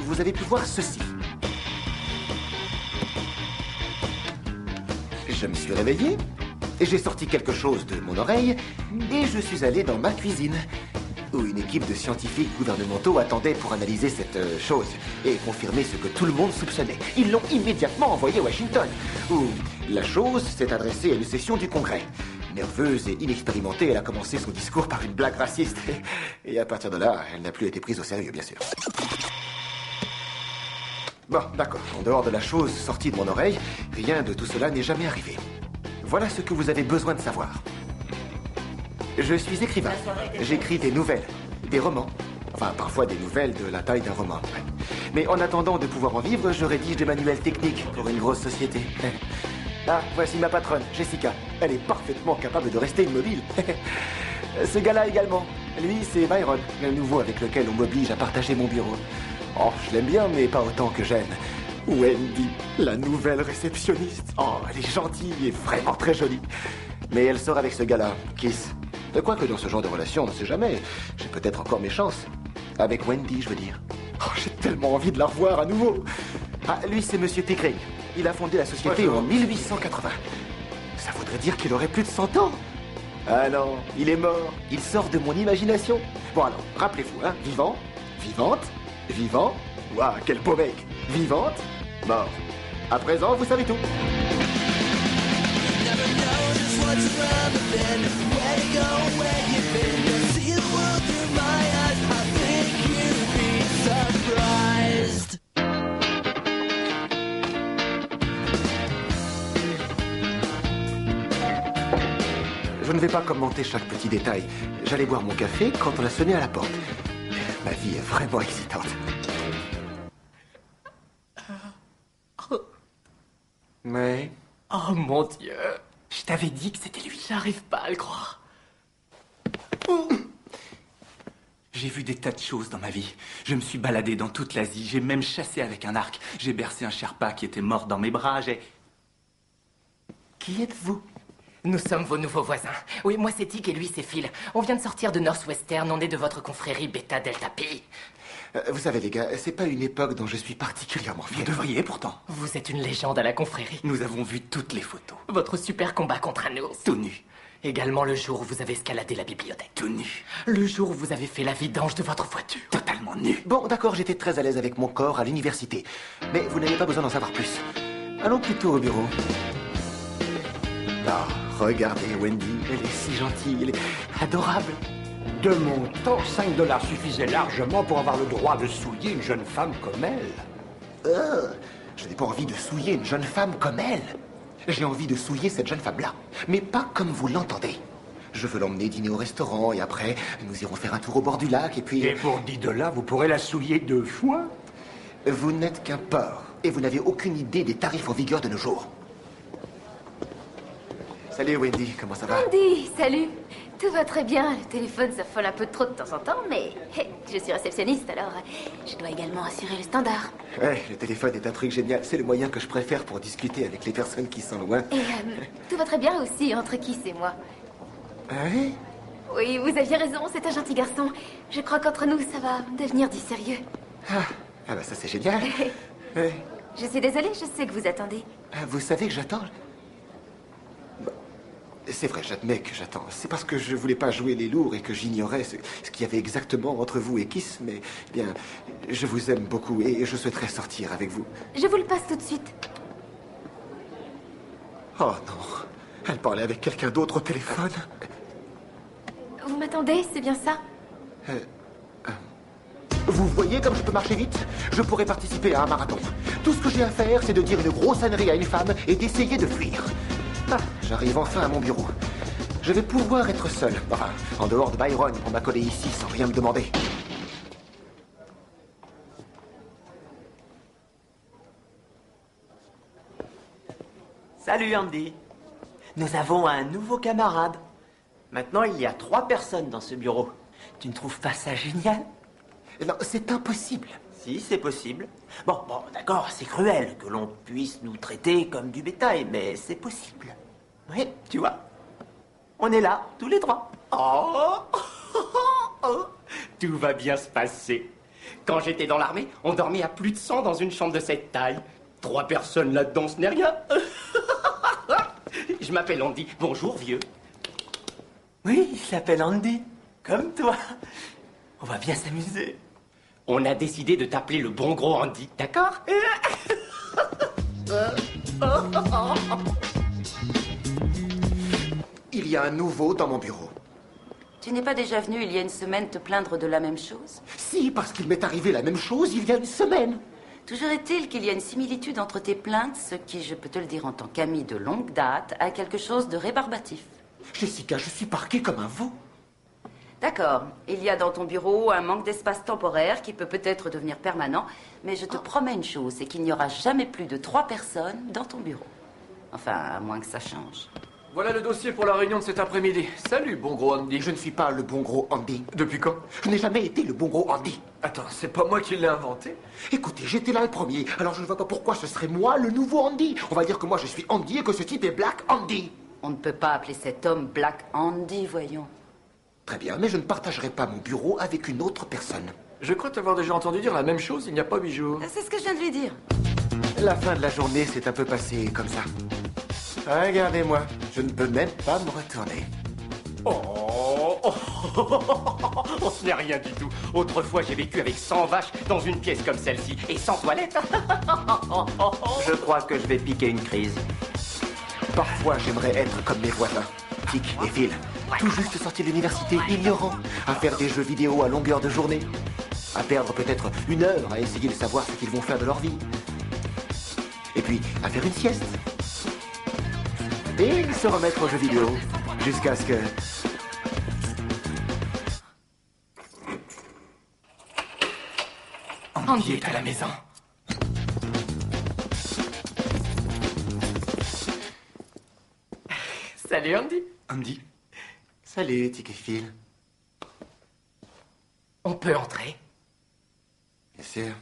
vous avez pu voir ceci. Je me suis réveillé, j'ai sorti quelque chose de mon oreille et je suis allé dans ma cuisine, où une équipe de scientifiques gouvernementaux attendait pour analyser cette chose et confirmer ce que tout le monde soupçonnait. Ils l'ont immédiatement envoyé à Washington, où la chose s'est adressée à une session du Congrès. Nerveuse et inexpérimentée, elle a commencé son discours par une blague raciste. Et à partir de là, elle n'a plus été prise au sérieux, bien sûr. Bon, d'accord. En dehors de la chose sortie de mon oreille, rien de tout cela n'est jamais arrivé. Voilà ce que vous avez besoin de savoir. Je suis écrivain. J'écris des nouvelles, des romans. Enfin, parfois des nouvelles de la taille d'un roman. Mais en attendant de pouvoir en vivre, je rédige des manuels techniques pour une grosse société. Ah, voici ma patronne, Jessica. Elle est parfaitement capable de rester immobile. Ce gars-là également. Lui, c'est Byron, le nouveau avec lequel on m'oblige à partager mon bureau. Oh, je l'aime bien, mais pas autant que j'aime Wendy, la nouvelle réceptionniste. Oh, elle est gentille et vraiment très jolie. Mais elle sort avec ce gars-là, Kiss. Quoique dans ce genre de relation, on ne sait jamais. J'ai peut-être encore mes chances. Avec Wendy, je veux dire. Oh, j'ai tellement envie de la revoir à nouveau. Ah, lui, c'est Monsieur Pickering. Il a fondé la société en 1880. Ça voudrait dire qu'il aurait plus de 100 ans. Ah non, il est mort. Il sort de mon imagination. Bon alors, rappelez-vous, hein, vivant, vivante, vivant. Waouh, quel beau mec. Vivante, mort. À présent, vous savez tout. Je ne vais pas commenter chaque petit détail. J'allais boire mon café quand on a sonné à la porte. Ma vie est vraiment excitante. Mais... Oh mon Dieu. Je t'avais dit que c'était lui. J'arrive pas à le croire. J'ai vu des tas de choses dans ma vie. Je me suis baladé dans toute l'Asie. J'ai même chassé avec un arc. J'ai bercé un Sherpa qui était mort dans mes bras. Qui êtes-vous? Nous sommes vos nouveaux voisins. Oui, moi c'est Tic et lui c'est Phil. On vient de sortir de Northwestern. On est de votre confrérie Beta Delta Pi. Vous savez les gars, c'est pas une époque dont je suis particulièrement fier. Vous devriez pourtant. Vous êtes une légende à la confrérie. Nous avons vu toutes les photos. Votre super combat contre un ours. Tout nu. Également le jour où vous avez escaladé la bibliothèque. Tout nu. Le jour où vous avez fait la vidange de votre voiture. Totalement nu. Bon, d'accord, j'étais très à l'aise avec mon corps à l'université. Mais vous n'avez pas besoin d'en savoir plus. Allons plutôt au bureau. Ah, regardez Wendy, elle est si gentille, elle est adorable. De mon temps, 5 $ suffisaient largement pour avoir le droit de souiller une jeune femme comme elle. Je n'ai pas envie de souiller une jeune femme comme elle. J'ai envie de souiller cette jeune femme-là, mais pas comme vous l'entendez. Je veux l'emmener dîner au restaurant et après, nous irons faire un tour au bord du lac et puis... Et pour 10 $, vous pourrez la souiller 2 fois. Vous n'êtes qu'un porc et vous n'avez aucune idée des tarifs en vigueur de nos jours. Salut Wendy, comment ça va? Wendy, salut. Tout va très bien. Le téléphone s'affole un peu trop de temps en temps, mais je suis réceptionniste, alors je dois également assurer le standard. Ouais, le téléphone est un truc génial. C'est le moyen que je préfère pour discuter avec les personnes qui sont loin. Et tout va très bien aussi entre Kiss et moi. Ah oui? Oui, vous aviez raison, c'est un gentil garçon. Je crois qu'entre nous, ça va devenir du sérieux. Ah bah ça c'est génial. Ouais. Je suis désolée, je sais que vous attendez. Ah, vous savez que j'attends? Bah, c'est vrai, j'admets que j'attends. C'est parce que je voulais pas jouer les lourds et que j'ignorais ce qu'il y avait exactement entre vous et Kiss, mais bien, je vous aime beaucoup et je souhaiterais sortir avec vous. Je vous le passe tout de suite. Oh non, elle parlait avec quelqu'un d'autre au téléphone. Vous m'attendez, c'est bien ça? Vous voyez comme je peux marcher vite? Je pourrais participer à un marathon. Tout ce que j'ai à faire, c'est de dire une grosse ânerie à une femme et d'essayer de fuir. Ah, j'arrive enfin à mon bureau. Je vais pouvoir être seul. Enfin, en dehors de Byron pour m'accoler ici sans rien me demander. Salut Andy. Nous avons un nouveau camarade. Maintenant, il y a 3 personnes dans ce bureau. Tu ne trouves pas ça génial? Non, c'est impossible. Si, c'est possible. Bon, d'accord, c'est cruel que l'on puisse nous traiter comme du bétail, mais c'est possible. Oui, tu vois. On est là, tous les 3. Oh, tout va bien se passer. Quand j'étais dans l'armée, on dormait à plus de 100 dans une chambre de cette taille. 3 personnes là-dedans, ce n'est rien. Je m'appelle Andy. Bonjour, vieux. Oui, il s'appelle Andy. Comme toi. On va bien s'amuser. On a décidé de t'appeler le bon gros Andy, d'accord? Il y a un nouveau dans mon bureau. Tu n'es pas déjà venu il y a une semaine te plaindre de la même chose? Si, parce qu'il m'est arrivé la même chose il y a une semaine. Toujours est-il qu'il y a une similitude entre tes plaintes, ce qui, je peux te le dire en tant qu'ami de longue date, a quelque chose de rébarbatif. Jessica, je suis parqué comme un veau. D'accord, il y a dans ton bureau un manque d'espace temporaire qui peut peut-être devenir permanent, mais je te promets une chose, c'est qu'il n'y aura jamais plus de 3 personnes dans ton bureau. Enfin, à moins que ça change. Voilà le dossier pour la réunion de cet après-midi. Salut, bon gros Andy. Je ne suis pas le bon gros Andy. Depuis quand? Je n'ai jamais été le bon gros Andy. Attends, c'est pas moi qui l'ai inventé? Écoutez, j'étais là le premier, alors je ne vois pas pourquoi ce serait moi le nouveau Andy. On va dire que moi je suis Andy et que ce type est Black Andy. On ne peut pas appeler cet homme Black Andy, voyons. Très bien, mais je ne partagerai pas mon bureau avec une autre personne. Je crois t'avoir déjà entendu dire la même chose il n'y a pas 8 jours. C'est ce que je viens de lui dire. La fin de la journée s'est un peu passée comme ça. Regardez-moi, je ne peux même pas me retourner. Ce n'est rien du tout. Autrefois, j'ai vécu avec 100 vaches dans une pièce comme celle-ci et sans toilette. Je crois que je vais piquer une crise. Parfois, j'aimerais être comme mes voisins, Tick et Phil, tout juste sortis de l'université, ignorants, à faire des jeux vidéo à longueur de journée, à perdre peut-être 1 heure à essayer de savoir ce qu'ils vont faire de leur vie, et puis à faire une sieste, et se remettre aux jeux vidéo, jusqu'à ce que... Andy est à la maison. Salut Andy. Andy. Salut, Tick et Phil. On peut entrer? Bien sûr.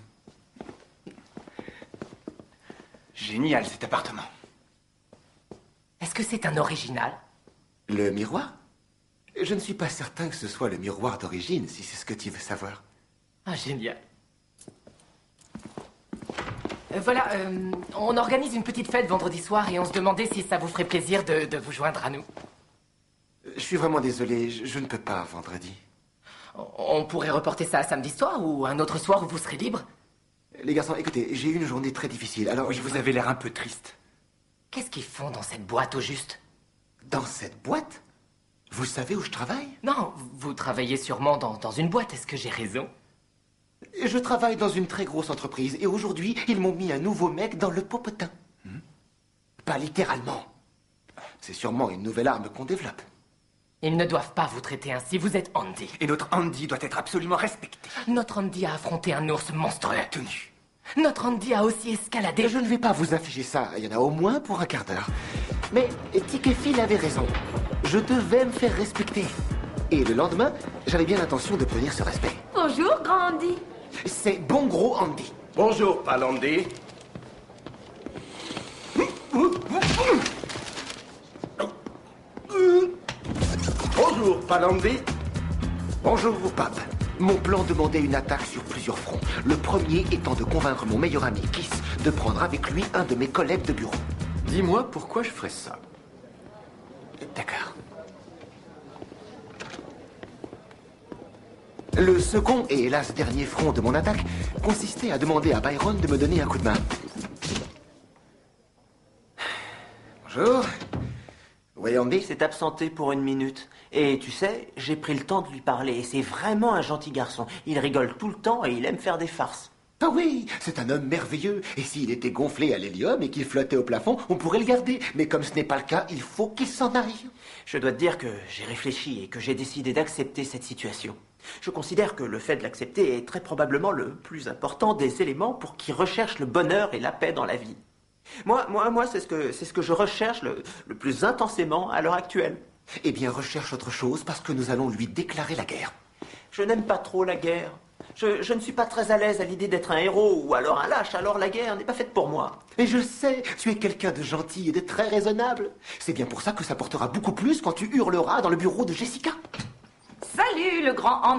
Génial cet appartement. Est-ce que c'est un original? Le miroir? Je ne suis pas certain que ce soit le miroir d'origine, si c'est ce que tu veux savoir. Ah, génial. Voilà, on organise une petite fête vendredi soir et on se demandait si ça vous ferait plaisir de vous joindre à nous. Je suis vraiment désolé, je ne peux pas vendredi. On pourrait reporter ça à samedi soir ou un autre soir où vous serez libre. Les garçons, écoutez, j'ai eu une journée très difficile, alors... Oui, vous avez l'air un peu triste. Qu'est-ce qu'ils font dans cette boîte au juste? Dans cette boîte? Vous savez où je travaille? Non, vous travaillez sûrement dans une boîte, est-ce que j'ai raison? Je travaille dans une très grosse entreprise et aujourd'hui, ils m'ont mis un nouveau mec dans le popotin. Pas littéralement. C'est sûrement une nouvelle arme qu'on développe. Ils ne doivent pas vous traiter ainsi, vous êtes Andy. Et notre Andy doit être absolument respecté. Notre Andy a affronté un ours monstrueux. Tenu. Notre Andy a aussi escaladé. Je ne vais pas vous infliger ça, il y en a au moins pour un quart d'heure. Mais Tick et Phil avait raison. Je devais me faire respecter. Et le lendemain, j'avais bien l'intention d'obtenir ce respect. Bonjour, grand Andy. C'est bon gros Andy. Bonjour, Palandy. Bonjour, Palandy. Bonjour, pape. Mon plan demandait une attaque sur plusieurs fronts. Le premier étant de convaincre mon meilleur ami, Kiss, de prendre avec lui un de mes collègues de bureau. Dis-moi pourquoi je ferais ça. D'accord. Le second et hélas dernier front de mon attaque consistait à demander à Byron de me donner un coup de main. Bonjour. Oui, Andy? Il s'est absenté pour 1 minute. Et tu sais, j'ai pris le temps de lui parler. Et c'est vraiment un gentil garçon. Il rigole tout le temps et il aime faire des farces. Ah oui, c'est un homme merveilleux. Et s'il était gonflé à l'hélium et qu'il flottait au plafond, on pourrait le garder. Mais comme ce n'est pas le cas, il faut qu'il s'en aille. Je dois te dire que j'ai réfléchi et que j'ai décidé d'accepter cette situation. Je considère que le fait de l'accepter est très probablement le plus important des éléments pour qui recherche le bonheur et la paix dans la vie. Moi, c'est ce que je recherche le plus intensément à l'heure actuelle. Eh bien, recherche autre chose parce que nous allons lui déclarer la guerre. Je n'aime pas trop la guerre. Je ne suis pas très à l'aise à l'idée d'être un héros ou alors un lâche, alors la guerre n'est pas faite pour moi. Et je sais, tu es quelqu'un de gentil et de très raisonnable. C'est bien pour ça que ça portera beaucoup plus quand tu hurleras dans le bureau de Jessica. Salut, le grand Andy.